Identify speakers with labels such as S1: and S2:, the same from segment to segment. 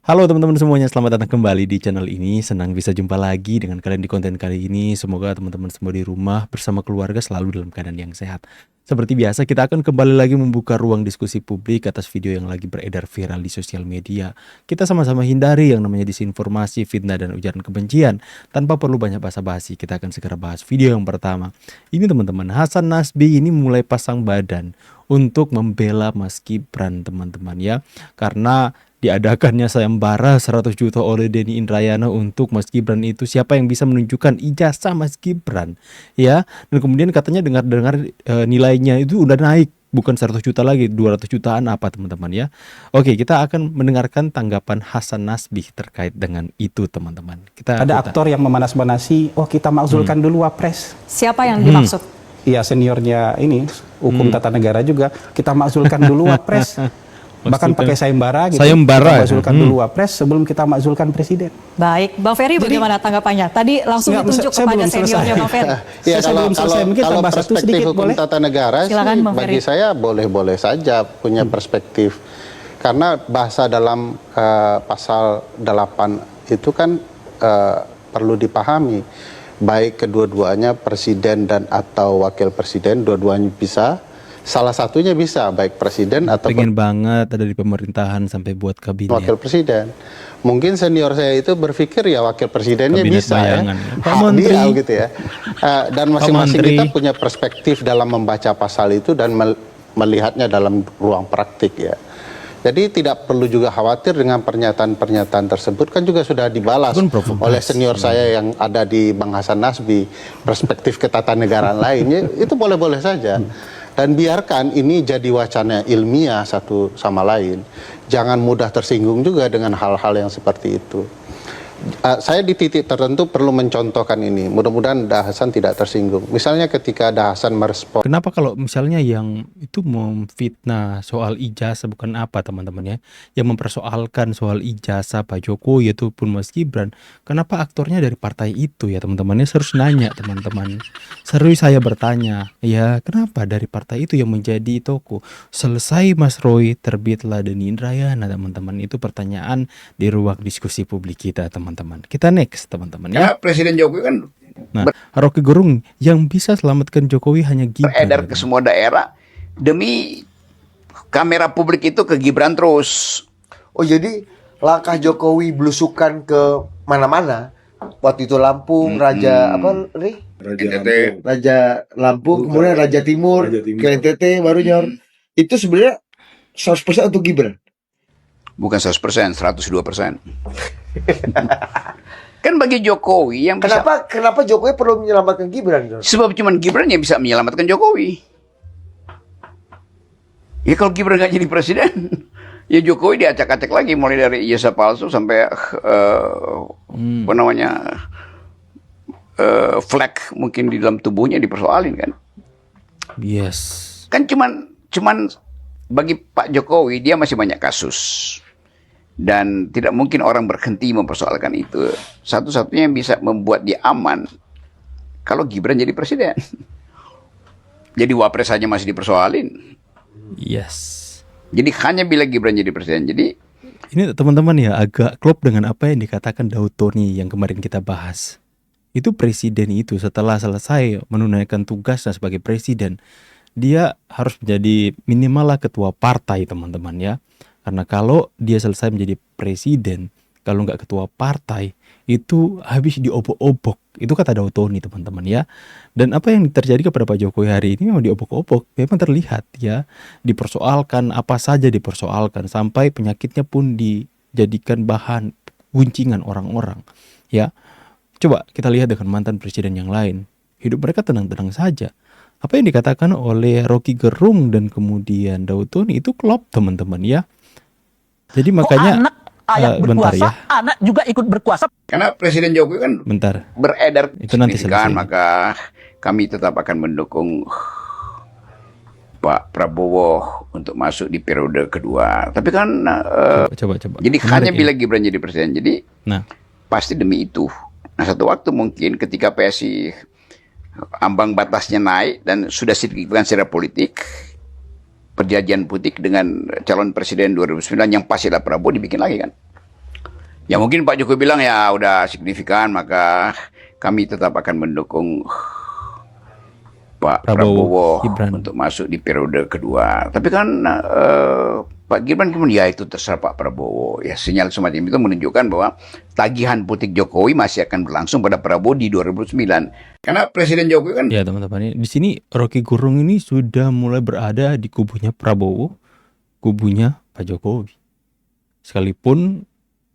S1: Halo teman-teman semuanya, selamat datang kembali di channel ini. Senang bisa jumpa lagi dengan kalian di konten kali ini. Semoga teman-teman semua di rumah bersama keluarga selalu dalam keadaan yang sehat. Seperti biasa, kita akan kembali lagi membuka ruang diskusi publik atas video yang lagi beredar viral di sosial media. Kita sama-sama hindari yang namanya disinformasi, fitnah, dan ujaran kebencian. Tanpa perlu banyak basa-basi, kita akan segera bahas video yang pertama. Ini teman-teman, Hasan Nasbi ini mulai pasang badan untuk membela Mas Gibran teman-teman ya. Karena diadakannya sayembara 100 juta oleh Denny Indrayana untuk Mas Gibran itu, siapa yang bisa menunjukkan ijazah Mas Gibran ya. Dan kemudian katanya dengar-dengar nilainya itu udah naik, bukan 100 juta lagi, 200 jutaan apa teman-teman ya. Oke, kita akan mendengarkan tanggapan Hasan Nasbi terkait dengan itu teman-teman.
S2: Ada aktor yang memanas-manasi, oh kita makzulkan dulu Wapres.
S3: Siapa yang dimaksud?
S2: Iya, seniornya ini hukum tata negara juga, kita makzulkan dulu Wapres. Bahkan pakai sayembara gitu.
S1: Sayembara.
S2: Kita makzulkan dulu Wapres sebelum kita makzulkan presiden.
S3: Baik, Bang Ferry bagaimana tanggapannya? Tadi langsung ditunjuk kepada seniornya Bang Ferry.
S4: Ya,
S2: Sebelum selesai mungkin
S4: kalau
S2: tambah satu
S4: perspektif
S2: sedikit
S4: hukum
S2: boleh?
S4: tata negara
S3: Silakan,
S4: sih,
S3: Bang
S4: bagi
S3: Ferry.
S4: saya boleh-boleh saja punya perspektif. Karena bahasa dalam pasal 8 itu kan perlu dipahami. Baik kedua-duanya presiden dan atau wakil presiden, dua-duanya bisa. Salah satunya bisa, baik presiden atau
S1: Pengen banget ada di pemerintahan sampai buat kabinet.
S4: wakil presiden. Mungkin senior saya itu berpikir ya wakil presidennya
S1: Kabinet
S4: bisa
S1: bayangan.
S4: ya.
S1: Pak
S4: Hak
S1: Menteri.
S4: dia gitu ya. Dan masing-masing
S1: Menteri.
S4: kita punya perspektif dalam membaca pasal itu dan melihatnya dalam ruang praktik ya. Jadi tidak perlu juga khawatir dengan pernyataan-pernyataan tersebut, kan juga sudah dibalas
S1: Itu kan provokasi.
S4: oleh senior saya yang ada di Bang Hasan Nasbi, perspektif ketatanegaraan lainnya itu boleh-boleh saja. Dan biarkan ini jadi wacana ilmiah satu sama lain. Jangan mudah tersinggung juga dengan hal-hal yang seperti itu. Saya di titik tertentu perlu mencontohkan ini. Mudah-mudahan Dahasan tidak tersinggung. Misalnya ketika Dahasan merespon.
S1: Kenapa kalau misalnya yang itu memfitnah soal ijazah bukan apa teman-teman ya, yang mempersoalkan soal ijazah Pak Jokowi ataupun Mas Gibran, kenapa aktornya dari partai itu ya teman-teman? Ya serius nanya teman-teman, serius saya bertanya ya, kenapa dari partai itu yang menjadi tokoh? Selesai Mas Roy, terbitlah Denny Indrayana teman-teman. Itu pertanyaan di ruang diskusi publik kita teman-teman. Kita next teman-teman ya.
S5: Karena Presiden Jokowi kan
S1: Nah, Rocky Gerung, yang bisa selamatkan Jokowi hanya Gibran.
S5: beredar ke semua daerah demi kamera publik itu ke Gibran terus.
S6: Oh jadi langkah Jokowi belusukan ke mana-mana. Waktu itu Lampung, Raja apa Ri?
S5: NTT.
S6: Raja Lampung, kemudian Raja Timur, ke NTT baru nyor. Itu sebenarnya 100% untuk Gibran.
S5: Bukan 100%, 102%. Kan bagi Jokowi yang bisa,
S6: Kenapa Jokowi perlu menyelamatkan Gibran? Nyor?
S5: sebab cuman Gibran yang bisa menyelamatkan Jokowi. Ya kalau Gibran nggak jadi presiden, ya Jokowi diacak-acak lagi mulai dari ijazah palsu sampai apa namanya flag mungkin di dalam tubuhnya dipersoalin kan.
S1: Yes.
S5: Kan cuman bagi Pak Jokowi dia masih banyak kasus. Dan tidak mungkin orang berhenti mempersoalkan itu. Satu-satunya yang bisa membuat dia aman kalau Gibran jadi presiden. Jadi Wapres saja masih dipersoalin.
S1: Yes.
S5: Jadi hanya bila Gibran jadi presiden. Jadi
S1: Ini teman-teman ya agak klop dengan apa yang dikatakan Daud Tony yang kemarin kita bahas. Itu presiden itu setelah selesai menunaikan tugasnya sebagai presiden, dia harus menjadi minimal lah ketua partai teman-teman ya. Karena kalau dia selesai menjadi presiden, kalau nggak ketua partai, itu habis diobok-obok. Itu kata Daud Tony teman-teman ya. Dan apa yang terjadi kepada Pak Jokowi hari ini memang diobok-obok. Memang terlihat ya. Dipersoalkan, apa saja dipersoalkan. Sampai penyakitnya pun dijadikan bahan guncingan orang-orang. Ya. Coba kita lihat dengan mantan presiden yang lain. Hidup mereka tenang-tenang saja. Apa yang dikatakan oleh Rocky Gerung dan kemudian Daud Tony itu klop teman-teman ya. Jadi makanya
S7: anak ayah
S1: bentar
S7: berkuasa,
S1: ya.
S7: anak juga ikut berkuasa.
S5: karena Presiden Jokowi kan
S1: Bentar.
S5: beredar
S1: Itu nanti
S5: signifikan,
S1: selesai.
S5: maka kami tetap akan mendukung Pak Prabowo untuk masuk di periode kedua. Tapi kan
S1: Coba.
S5: jadi
S1: Menarik
S5: hanya
S1: ya.
S5: bila Gibran jadi presiden. Jadi
S1: Nah,
S5: pasti demi itu. Nah satu waktu mungkin ketika PSI ambang batasnya naik dan sudah signifikan secara politik, perjanjian politik dengan calon presiden 2009 yang pasti adalah Prabowo dibikin lagi kan. Ya mungkin Pak Jokowi bilang ya udah signifikan, maka kami tetap akan mendukung Pak Prabowo
S1: Gibran
S5: untuk masuk di periode kedua. Tapi kan Pak Gibran kemudian ya itu terserah Pak Prabowo. Ya sinyal semacam itu menunjukkan bahwa tagihan politik Jokowi masih akan berlangsung pada Prabowo di 2009. Karena Presiden Jokowi kan
S1: ya teman-teman. Di sini Rocky Gerung ini sudah mulai berada di kubunya Prabowo, kubunya Pak Jokowi. Sekalipun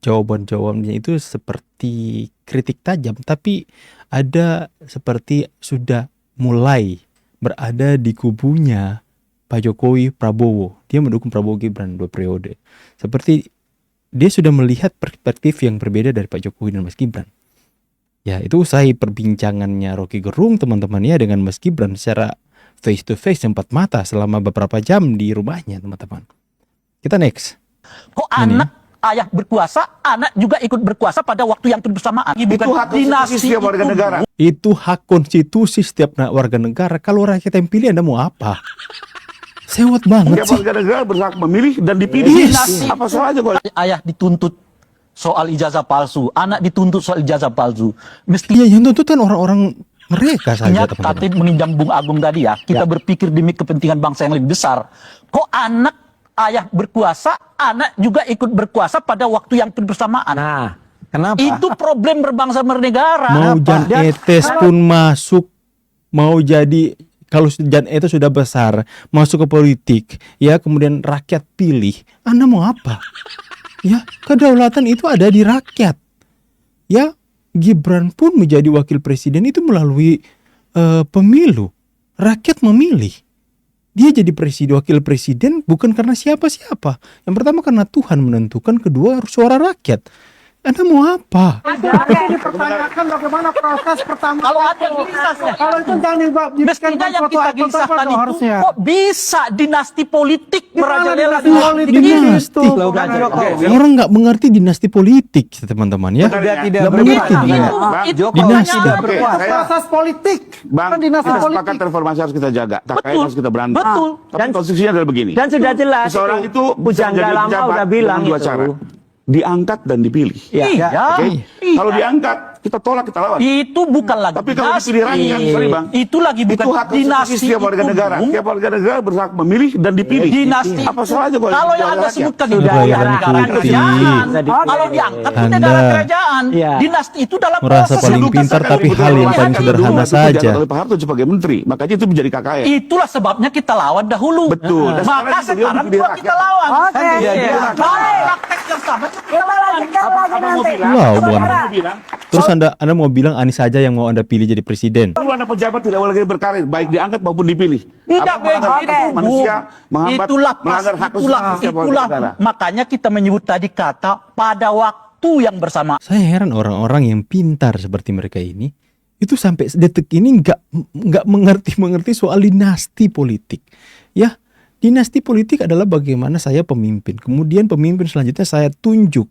S1: jawaban-jawabannya itu seperti kritik tajam, tapi ada seperti sudah mulai berada di kubunya Pak Jokowi Prabowo. Dia mendukung Prabowo Gibran 2 periode. Seperti dia sudah melihat perspektif yang berbeda dari Pak Jokowi dan Mas Gibran. Ya, itu usai perbincangannya Rocky Gerung teman-teman ya dengan Mas Gibran secara face to face empat mata selama beberapa jam di rumahnya teman-teman. Kita next.
S7: Kok anak ayah berkuasa, anak juga ikut berkuasa pada waktu yang bersamaan.
S8: Itu hak konstitusi setiap warga negara.
S1: Itu hak konstitusi setiap warga negara. Kalau rakyat yang pilih Anda mau apa? Sewot banget
S8: Setiap
S1: sih.
S8: warga negara berhak memilih dan dipilih.
S1: Yes.
S8: Apa salahnya kalau
S7: Ayah dituntut soal ijazah palsu, anak dituntut soal ijazah palsu.
S1: Iya,
S7: Mestinya
S1: yang tuntutan orang-orang mereka saja teman-teman.
S7: katanya meninjam Bung Agung tadi ya, kita berpikir demi kepentingan bangsa yang lebih besar. Kok anak ayah berkuasa, anak juga ikut berkuasa pada waktu yang bersamaan.
S2: Nah, kenapa?
S7: Itu problem berbangsa bernegara.
S1: Mau Jan Etes pun masuk, mau jadi kalau Jan Etes sudah besar masuk ke politik, ya kemudian rakyat pilih, Anda mau apa? Ya, kedaulatan itu ada di rakyat. Ya, Gibran pun menjadi wakil presiden itu melalui pemilu. Rakyat memilih. Dia jadi wakil presiden bukan karena siapa-siapa. Yang pertama karena Tuhan menentukan, kedua suara rakyat. Anda mau apa?
S2: Dipertanyakan bagaimana proses pertama.
S7: Kalau ada dinasnya,
S2: Kalau itu jangan
S7: mestinya yang kita gelisahkan itu
S2: harusnya.
S7: kok bisa dinasti politik merajalela
S2: dinasti
S1: Dinasti. Orang nggak mengerti dinasti politik, teman-teman ya.
S2: tidak
S1: Nggak mengerti
S7: Itu,
S1: dia.
S7: itu
S1: Dinasti.
S7: pokoknya
S8: berkuasa.
S2: Proses politik.
S8: Bang,
S2: Kan dinasti
S8: kita
S2: politik.
S8: sepakat reformasi harus kita jaga. Tak
S7: Betul.
S8: harus kita berantas.
S7: Betul.
S8: Tapi konstitusinya adalah begini.
S9: Dan sudah jelas
S8: Seseorang itu bisa
S9: Pujangga
S8: menjadi
S9: Lama
S8: pejabat
S9: udah bilang
S8: dengan dua
S9: itu.
S8: cara. Diangkat dan dipilih.
S9: Ya.
S7: Iya.
S8: Oke?
S7: Iya.
S8: Kalau diangkat, kita tolak, kita lawan.
S7: Itu bukan lagi
S8: Tapi kalau
S7: dinasti.
S8: dipilih rakyat, sorry bang,
S7: Itu lagi bukan
S8: itu hak konstitusi
S7: dinasti.
S8: setiap warga
S7: itu,
S8: negara.
S7: Bung.
S8: Setiap warga negara berhak memilih dan dipilih.
S7: Dinasti.
S8: Apa salahnya kalau
S7: Kalau yang
S8: oleh
S7: Anda
S8: rakyat?
S7: sebutkan itu
S9: Sudah
S7: negara
S1: diangkat.
S7: kerajaan.
S9: Jadi,
S7: Kalau diangkat itu
S1: Anda
S7: negara kerajaan.
S9: Iya.
S7: Dinasti itu dalam
S1: merasa
S7: proses
S1: paling
S7: hidup.
S1: pintar, tapi hal yang paling sederhana
S8: Itu
S1: saja.
S8: dijabat oleh Pak Harto sebagai menteri, makanya itu menjadi KKN.
S7: Itulah sebabnya kita lawan dahulu.
S8: Betul. Dan
S7: Maka
S8: sekarang beliau
S7: sekarang
S8: dipilih
S7: juga
S8: rakyat.
S7: kita lawan.
S9: Oke.
S7: Iya.
S9: Iya.
S7: Kalau praktek yang sama kita lawan.
S8: Abang mau bilang,
S1: Lawan.
S8: abang mau bilang,
S1: Terus Anda mau bilang Anies saja yang mau Anda pilih jadi presiden.
S8: kalau Anda pejabat tidak boleh lagi berkarir, baik diangkat maupun dipilih.
S7: Tidak
S8: Abang melanggar
S7: begitu,
S8: hak manusia, menghambat,
S7: itulah
S8: melanggar hak konstitusi setiap warga
S7: itulah
S8: negara.
S7: makanya kita menyebut tadi kata pada waktu yang bersama.
S1: Saya heran orang-orang yang pintar seperti mereka ini itu sampai detik ini nggak mengerti soal dinasti politik. Ya, dinasti politik adalah bagaimana saya pemimpin, kemudian pemimpin selanjutnya saya tunjuk,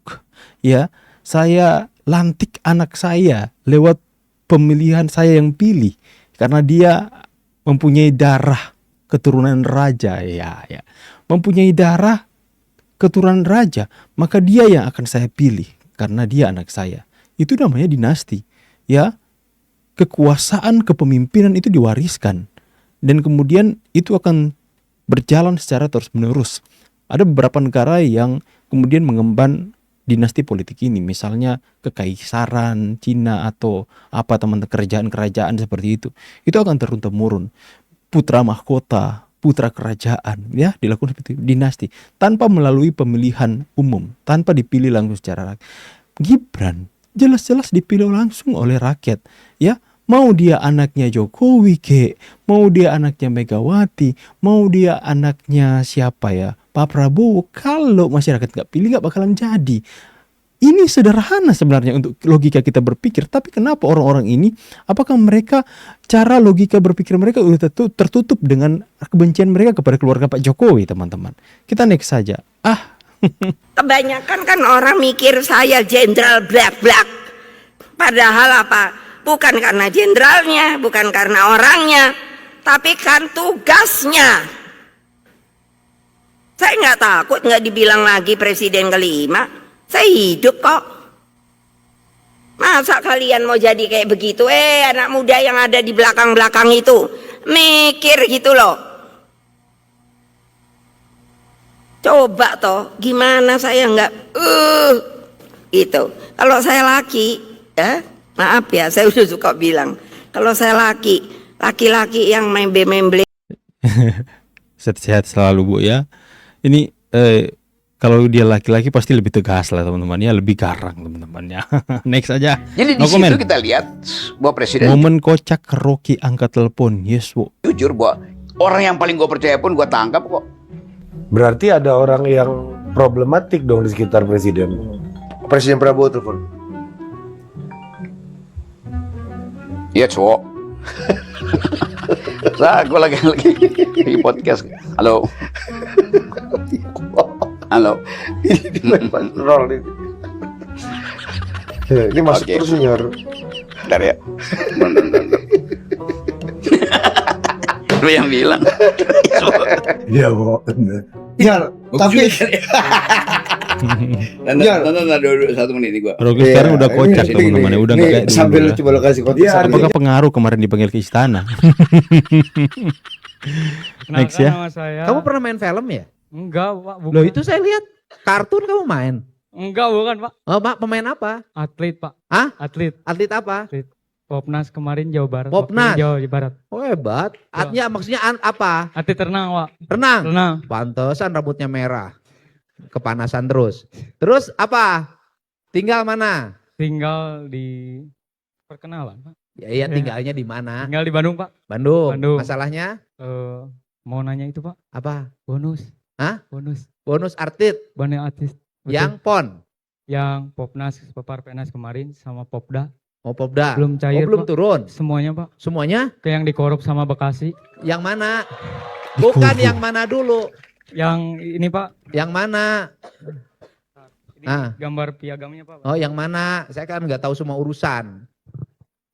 S1: ya, saya lantik anak saya lewat pemilihan saya yang pilih karena dia mempunyai darah keturunan raja, ya, mempunyai darah keturunan raja, maka dia yang akan saya pilih karena dia anak saya. Itu namanya dinasti, ya. Kekuasaan kepemimpinan itu diwariskan dan kemudian itu akan berjalan secara terus-menerus. Ada beberapa negara yang kemudian mengemban dinasti politik ini, misalnya kekaisaran Cina atau apa teman kerajaan-kerajaan seperti itu akan turun-temurun, putra mahkota, putra kerajaan, ya, dilakukan seperti itu, dinasti tanpa melalui pemilihan umum, tanpa dipilih langsung secara rakyat. Gibran jelas-jelas dipilih langsung oleh rakyat, ya. Mau dia anaknya Jokowi mau dia anaknya Megawati, mau dia anaknya siapa ya, Pak Prabowo, kalau masyarakat nggak pilih nggak bakalan jadi. Ini sederhana sebenarnya untuk logika kita berpikir, tapi kenapa orang-orang ini, apakah mereka cara logika berpikir mereka udah tertutup dengan kebencian mereka kepada keluarga Pak Jokowi, teman-teman. Kita next saja.
S10: Kebanyakan kan orang mikir saya jenderal black. Padahal apa? Bukan karena jenderalnya, bukan karena orangnya, tapi kan tugasnya. Saya nggak takut nggak dibilang lagi presiden kelima. Saya hidup kok. Masa kalian mau jadi kayak begitu? Anak muda yang ada di belakang-belakang itu mikir gitu loh. Coba toh, gimana saya nggak itu. Kalau saya laki, ya maaf ya, saya udah suka bilang, kalau saya laki-laki yang main memble.
S1: Sehat-sehat selalu Bu ya. Ini kalau dia laki-laki pasti lebih tegas lah teman-temannya, lebih garang teman-temannya. Next aja.
S5: Jadi di situ kita lihat bahwa presiden
S1: momen kocak Rocky angkat telepon. Yes Bu.
S5: jujur bahwa orang yang paling gue percaya pun gue tangkap kok.
S9: Berarti ada orang yang problematik dong di sekitar presiden.
S6: Presiden Prabowo telepon.
S5: Iya cowok. Nah, gue lagi di podcast. Halo. Halo.
S6: Roll ini. Ini masuk
S5: Oke.
S6: terus Senior.
S5: Bentar ya. Lu yang bilang.
S9: Iya kok.
S6: Ya, tapi
S5: Dulu 1 menit nih gua.
S1: Rocky sekarang udah kocak
S6: ini
S1: teman-temannya, udah nggak kayak dulu.
S6: sambil
S1: Ya.
S6: coba lo kasih konteks.
S1: Apakah pengaruh kemarin dipanggil ke istana? Next ya.
S11: Nama saya.
S12: Kamu pernah main film ya?
S11: Enggak, Pak. Bukan.
S12: Loh itu saya lihat kartun kamu main.
S11: Enggak, bukan, Pak.
S12: Oh, Pak, pemain apa?
S11: Atlet, Pak.
S12: Hah?
S11: Atlet.
S12: Atlet apa?
S11: Popnas kemarin Jawa Barat.
S12: Popnas?
S11: Wakil Jawa Barat.
S12: Oh hebat. Artinya maksudnya apa?
S11: Atlet renang, Pak.
S12: Renang.
S11: Renang.
S12: Pantesan rambutnya merah. Kepanasan terus. Terus apa? Tinggal mana?
S11: Tinggal di perkenalan, Pak.
S12: Ya, iya tinggalnya di mana?
S11: Tinggal di Bandung, Pak.
S12: Bandung.
S11: Bandung.
S12: Masalahnya?
S11: Mau nanya itu, Pak.
S12: Apa?
S11: Bonus.
S12: Hah?
S11: Bonus.
S12: Bonus artit.
S11: Bonus artis. Betul.
S12: Yang PON.
S11: Yang Popnas, Peparpenas kemarin sama Popda.
S12: Oh Popda.
S11: Belum cair,
S12: belum
S11: Pak.
S12: turun.
S11: Semuanya, Pak.
S12: Semuanya?
S11: Kayak yang dikorup sama Bekasi.
S12: Yang mana? Bukan yang mana dulu.
S11: Yang ini, Pak.
S12: Yang mana?
S11: Ini gambar piagamnya, Pak.
S12: Oh, yang mana? Saya kan nggak tahu semua urusan.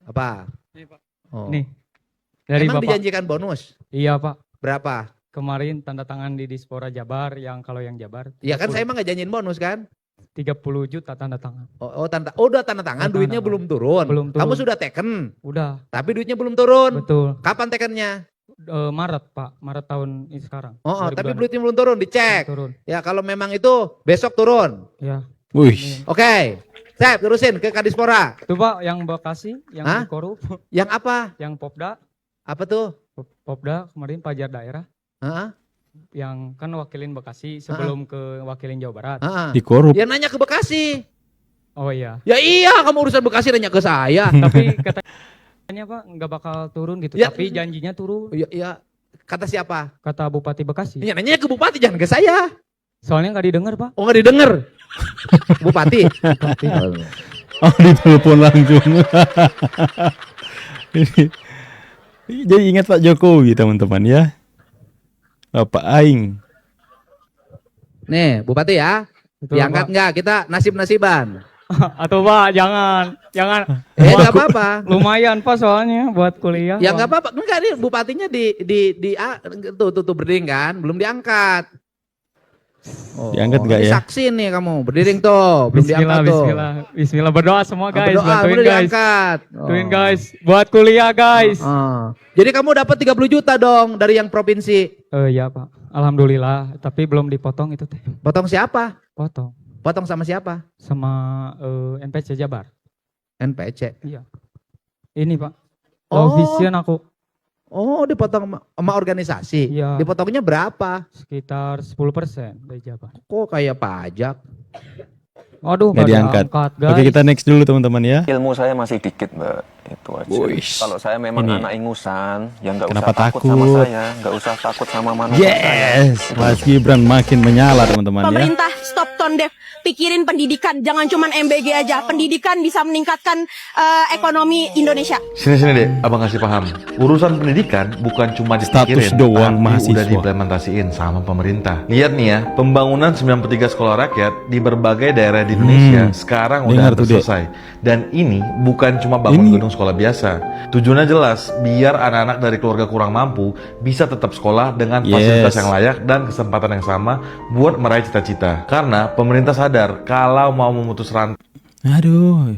S12: Apa?
S11: Ini, Pak.
S12: Oh.
S11: Nih. Dari
S12: Emang
S11: Bapak.
S12: dijanjikan bonus?
S11: Iya, Pak.
S12: Berapa?
S11: Kemarin tanda tangan di Dispora Jabar, yang kalau yang Jabar.
S12: Iya kan saya emang nggak janjiin bonus kan?
S11: 30 juta tanda tangan.
S12: Udah tanda tangan, duitnya belum turun.
S11: Belum turun.
S12: Kamu sudah teken?
S11: Udah.
S12: Tapi duitnya belum turun.
S11: Betul.
S12: Kapan tekennya?
S11: Maret, Pak. Maret tahun ini sekarang.
S12: Oh, tapi
S11: 2026.
S12: duitnya belum turun, dicek.
S11: Turun.
S12: Ya kalau memang itu besok turun.
S11: Ya.
S1: Wih.
S12: Oke. Sep, terusin ke Kadispora.
S11: Itu, Pak, yang Bekasi, yang dikorup.
S12: Yang apa?
S11: Yang Popda.
S12: Apa tuh?
S11: Popda kemarin pajak daerah.
S12: Heeh.
S11: Yang kan wakilin Bekasi sebelum ke wakilin Jawa Barat.
S1: Dikorup.
S12: Ya nanya ke Bekasi.
S11: Oh iya.
S12: Ya iya, kamu urusan Bekasi nanya ke saya.
S11: Tapi katanya, Pak, nggak bakal turun gitu.
S12: Ya.
S11: Tapi janjinya turun.
S12: Ya, kata siapa?
S11: Kata Bupati Bekasi.
S12: Ya nanya ke Bupati, jangan ke saya.
S11: Soalnya nggak didengar, Pak.
S12: Oh nggak didengar. Bupati.
S1: Oh ditelepon langsung. Jadi ingat Pak Jokowi teman-teman ya. Bapak Aing.
S12: Nih Bupati ya.
S11: Betul,
S12: Diangkat
S11: Pak.
S12: nggak? Kita nasib-nasiban.
S11: Atau Pak, jangan.
S12: Nggak apa-apa.
S11: Lumayan, Pak, soalnya buat kuliah.
S12: Ya nggak apa-apa. Enggak nih bupatinya tuh berdiri kan, belum diangkat. Oh,
S1: Diangkat nggak
S12: ini
S1: ya?
S12: Saksi nih kamu, berdiri tuh, belum diangkat tuh.
S11: Bismillah, berdoa semua guys,
S12: Berdoa,
S11: bantuin
S12: udah
S11: guys.
S12: diangkat.
S11: Bantuin guys, buat kuliah guys.
S12: Jadi kamu dapat 30 juta dong dari yang provinsi.
S11: Ya Pak, alhamdulillah. Tapi belum dipotong itu teh.
S12: Potong siapa?
S11: Potong.
S12: Potong sama siapa?
S11: Sama NPC Jabar.
S12: NPC.
S11: Iya. Ini Pak.
S12: Oh.
S11: Vision aku.
S12: Oh, dipotong sama organisasi.
S11: Iya.
S12: Dipotongnya berapa?
S11: Sekitar 10% dari Jabar.
S12: Kok kayak pajak?
S11: Waduh,
S1: Nggak diangkat.
S11: guys.
S1: Oke, kita next dulu teman-teman ya.
S13: Ilmu saya masih dikit, Mbak. Itu aja.
S1: Wuish.
S13: Kalau saya memang
S1: Ini.
S13: anak ingusan, ya nggak usah
S1: Kenapa
S13: takut sama
S1: takut?
S13: saya, nggak usah takut sama manusia saya.
S1: Yes, Mas Gibran makin menyala teman-teman ya.
S14: Pemerintah stop tone deaf, pikirin pendidikan, jangan cuman MBG aja. Pendidikan bisa meningkatkan ekonomi Indonesia.
S15: Sini deh, abang kasih paham. Urusan pendidikan bukan cuma
S1: Status
S15: dipikirin,
S1: doang
S15: tapi
S1: mahasiswa.
S15: udah diimplementasiin sama pemerintah. Lihat nih ya, pembangunan 93 sekolah rakyat di berbagai daerah di Indonesia sekarang udah
S1: Dengar
S15: hampir
S1: tuh, Dek.
S15: selesai. Dan ini bukan cuma bangun gedung sekolah biasa. Tujuannya jelas, biar anak-anak dari keluarga kurang mampu bisa tetap sekolah dengan fasilitas yang layak dan kesempatan yang sama buat meraih cita-cita. Karena pemerintah sadar kalau mau memutus rantai.
S1: Aduh.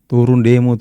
S1: Turun demo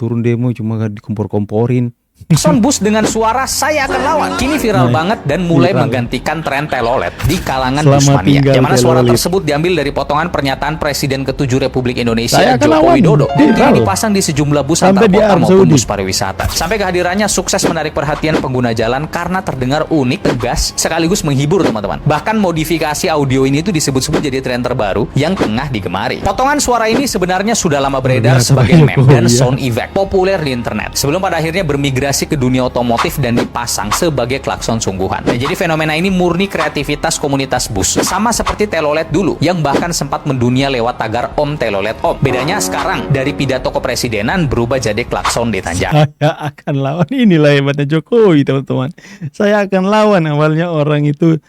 S1: cuma dikompor-komporin.
S16: Klakson bus dengan suara saya akan lawan kini viral banget dan mulai menggantikan tren telolet di kalangan busmania. Yang mana suara tersebut diambil dari potongan pernyataan Presiden ke-7 Republik Indonesia Joko Widodo yang dipasang di sejumlah bus antar kota maupun bus pariwisata. Sampai kehadirannya sukses menarik perhatian pengguna jalan karena terdengar unik, tegas, sekaligus menghibur teman-teman. Bahkan modifikasi audio ini tuh disebut-sebut jadi tren terbaru yang tengah digemari. Potongan suara ini sebenarnya sudah lama beredar sebagai meme dan sound effect populer di internet sebelum pada akhirnya bermigrasi ke dunia otomotif dan dipasang sebagai klakson sungguhan. Nah, jadi fenomena ini murni kreativitas komunitas bus. Sama seperti telolet dulu yang bahkan sempat mendunia lewat tagar Om Telolet Om. Bedanya sekarang dari pidato kepresidenan berubah jadi klakson ditanjak.
S1: Saya akan lawan, inilah hebatnya Jokowi teman-teman. Saya akan lawan, awalnya orang itu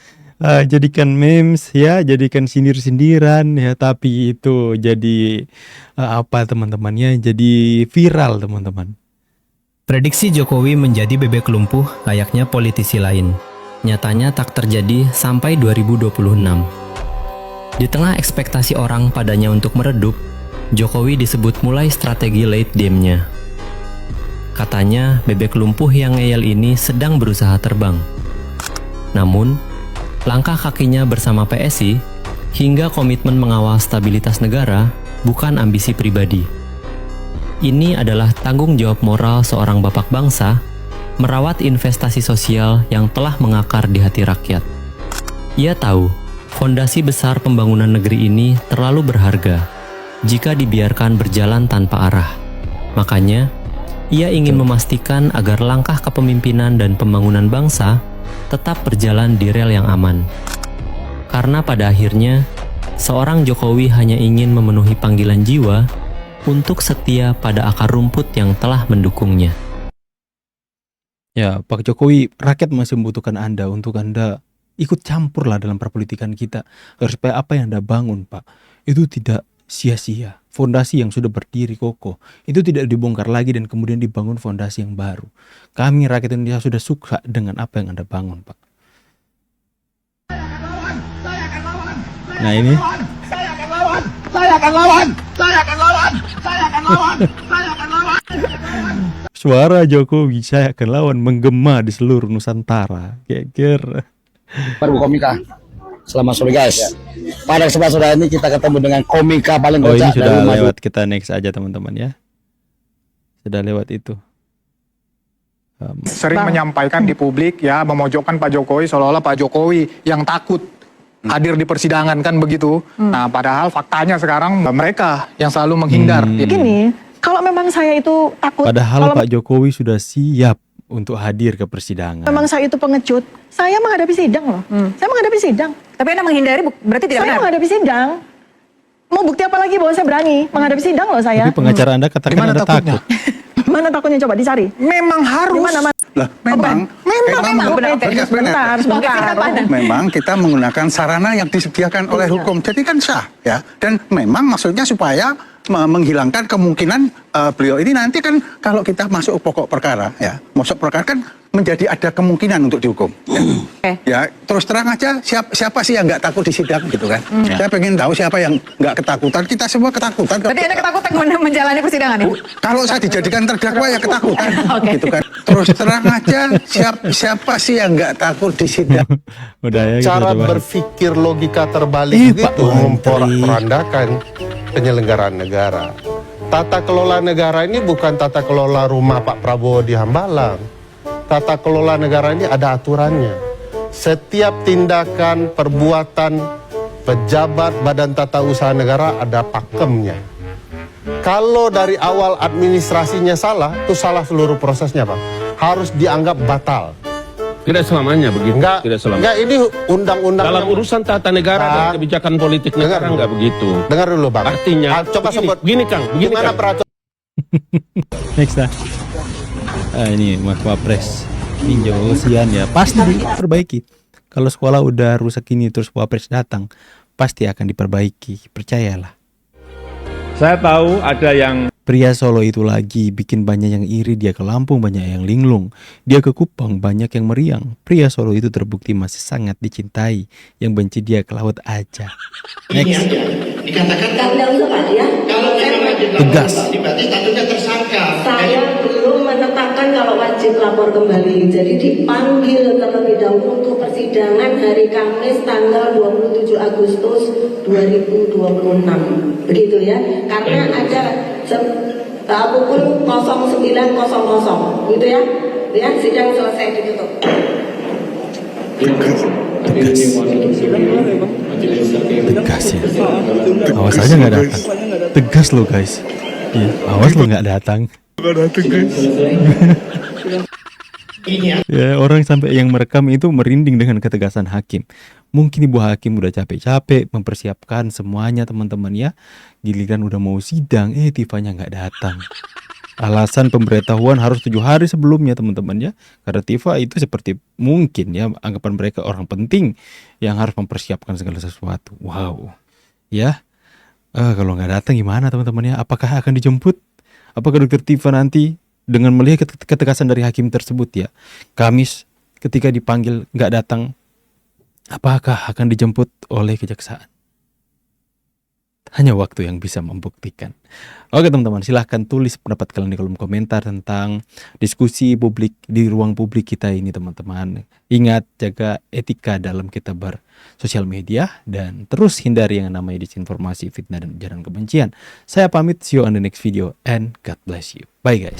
S1: jadikan memes ya, jadikan sindir-sindiran ya, tapi itu jadi apa teman-temannya, jadi viral teman-teman.
S17: Prediksi Jokowi menjadi bebek lumpuh layaknya politisi lain. Nyatanya tak terjadi sampai 2026. Di tengah ekspektasi orang padanya untuk meredup, Jokowi disebut mulai strategi late game-nya. Katanya bebek lumpuh yang ngeyel ini sedang berusaha terbang. Namun, langkah kakinya bersama PSI hingga komitmen mengawal stabilitas negara bukan ambisi pribadi. Ini adalah tanggung jawab moral seorang bapak bangsa merawat investasi sosial yang telah mengakar di hati rakyat. Ia tahu, fondasi besar pembangunan negeri ini terlalu berharga jika dibiarkan berjalan tanpa arah. Makanya, ia ingin memastikan agar langkah kepemimpinan dan pembangunan bangsa tetap berjalan di rel yang aman. Karena pada akhirnya, seorang Jokowi hanya ingin memenuhi panggilan jiwa untuk setia pada akar rumput yang telah mendukungnya.
S1: Ya, Pak Jokowi, rakyat masih membutuhkan Anda untuk Anda ikut campur lah dalam perpolitikan kita. Supaya apa yang Anda bangun, Pak, itu tidak sia-sia. Fondasi yang sudah berdiri kokoh, itu tidak dibongkar lagi dan kemudian dibangun fondasi yang baru. Kami rakyat Indonesia sudah suka dengan apa yang Anda bangun, Pak. Nah ini.
S18: Saya akan lawan. Saya akan lawan. Saya akan lawan. Saya akan lawan.
S1: Suara Jokowi saya akan lawan menggema di seluruh Nusantara. Geger.
S19: Komika. Selamat sore guys. Pada kesempatan sore ini kita ketemu dengan komika paling
S1: kocak.
S19: Ini
S1: sudah lewat, kita next aja teman-teman ya. Sudah lewat itu.
S20: Sering menyampaikan di publik ya, memojokkan Pak Jokowi seolah-olah Pak Jokowi yang takut hadir di persidangan kan begitu. Nah, padahal faktanya sekarang mereka yang selalu menghindar.
S3: Gini, kalau memang saya itu takut.
S1: Padahal Pak Jokowi sudah siap untuk hadir ke persidangan.
S3: Memang saya itu pengecut. Saya menghadapi sidang loh. Saya menghadapi sidang. Tapi Anda menghindari berarti tidak benar. Saya menghadapi sidang. Mau bukti apa lagi bahwa saya berani menghadapi sidang loh saya.
S1: Tapi pengacara Anda katakan Anda takut.
S3: Mana takutnya, coba dicari.
S20: Memang harus.
S3: Dimana,
S21: lah, memang memang kita menggunakan sarana yang disediakan oleh hukum. Jadi kan sah ya. Dan memang maksudnya supaya menghilangkan kemungkinan beliau ini nanti kan kalau kita masuk pokok perkara ya, masuk perkara kan menjadi ada kemungkinan untuk dihukum. Ya, ya terus terang aja siapa sih yang nggak takut di sidang gitu kan? Saya pengen tahu siapa yang nggak ketakutan. Kita semua ketakutan.
S3: Berarti Anda ketakutan menjalani persidangan ya?
S21: Kalau saya dijadikan terdakwa ya ketakutan, gitu kan? Terus terang aja siapa sih yang nggak takut di sidang?
S1: Udah, ya,
S4: cara berpikir logika terbalik itu memporak-porandakan penyelenggaraan negara. Tata kelola negara ini bukan tata kelola rumah Pak Prabowo di Hambalang. Tata kelola negara ini ada aturannya. Setiap tindakan, perbuatan pejabat badan tata usaha negara ada pakemnya. Kalau dari awal administrasinya salah, itu salah seluruh prosesnya, Pak. Harus dianggap batal.
S22: Tidak selamanya begitu. Tidak selamanya.
S4: Enggak, ini undang-undang
S22: dalam urusan tata negara dan kebijakan politik negara enggak begitu.
S4: Dengar dulu, Bang.
S22: Artinya
S4: coba sebut
S22: begini Kang, begini
S4: gimana
S22: Kang.
S1: Next lah. Ini Wapres ninjau sian ya, pasti diperbaiki. Kalau sekolah udah rusak ini terus Wapres datang, pasti akan diperbaiki, percayalah.
S22: Saya tahu ada yang
S1: pria Solo itu lagi bikin banyak yang iri, dia ke Lampung banyak yang linglung, dia ke Kupang banyak yang meriang. Pria Solo itu terbukti masih sangat dicintai, yang benci dia ke laut aja. Next.
S18: Dikatakan kalau saya
S1: tegas.
S18: Berarti statusnya tersangka.
S2: Saya belum menetapkan kalau wajib lapor kembali. Jadi dipanggil terlebih dahulu untuk persidangan hari Kamis tanggal 27 Agustus 2026. Begitu ya. Karena ada pukul 09.00 gitu ya. Ya, sidang selesai ditutup.
S1: Tegas ya. Awas aja nggak datang. Tegas lo guys. Iya, awas lo nggak datang. Ya, orang sampai yang merekam itu merinding dengan ketegasan hakim. Mungkin ibu hakim udah capek-capek mempersiapkan semuanya teman-teman ya. Giliran udah mau sidang, Tifanya nggak datang. Alasan pemberitahuan harus 7 hari sebelumnya teman-teman ya. Karena Tifa itu seperti mungkin ya anggapan mereka orang penting yang harus mempersiapkan segala sesuatu. Wow. Ya. Kalau nggak datang gimana teman-teman ya? Apakah akan dijemput? Apakah Dokter Tifa nanti dengan melihat ketegasan dari hakim tersebut ya, Kamis ketika dipanggil nggak datang, apakah akan dijemput oleh kejaksaan? Hanya waktu yang bisa membuktikan. Oke teman-teman, silahkan tulis pendapat kalian di kolom komentar tentang diskusi publik di ruang publik kita ini teman-teman. Ingat, jaga etika dalam kita bersosial media dan terus hindari yang namanya disinformasi, fitnah, dan ujaran kebencian. Saya pamit, see you on the next video and God bless you. Bye guys.